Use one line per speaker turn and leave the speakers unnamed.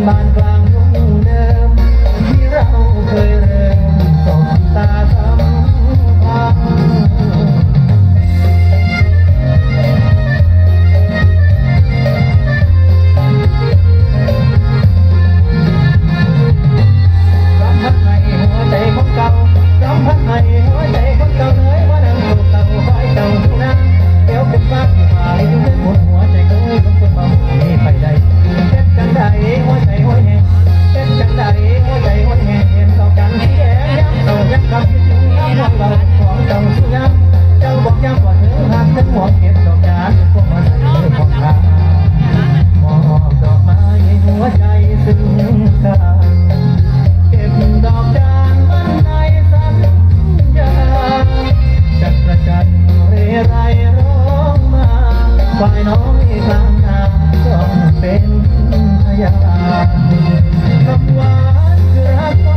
บ้านกลางทุ่งเดิมที่เราเคยเริ่มสบตาสัมพันธ์สัมผัสในหัวใจของเก่าสัมผัสในหัวใจของเก่าเลยว่านั่งอยู่เก่าคอยเก่าที่นั่งเดี๋ยวเป็นฟ้าที่มาให้ดูหมดหัวใจเคยต้องคนเบาไม่ไปได้เจ็บจังใดหัวใจหัวแหงเจ็บจังใดหัวใจหัวแหงเห็นต่อกันที่แอบย้ำต่อย้ำกับคิดถึงย้ำว่าเราของเจ้าสุย้ำเจ้าบอกย้ำว่าเธอหักฉันหวงเก็บดอกจานพวกมันใส่เลยของทางมอบดอกไม้หัวใจซึ้งกันเก็บดอกจานมันในสัญญาจักรจันทร์เรไรร้องมาฝ่ายน้องอีกครั้งนาต้องเป็นพยานคำหวานคือรักก็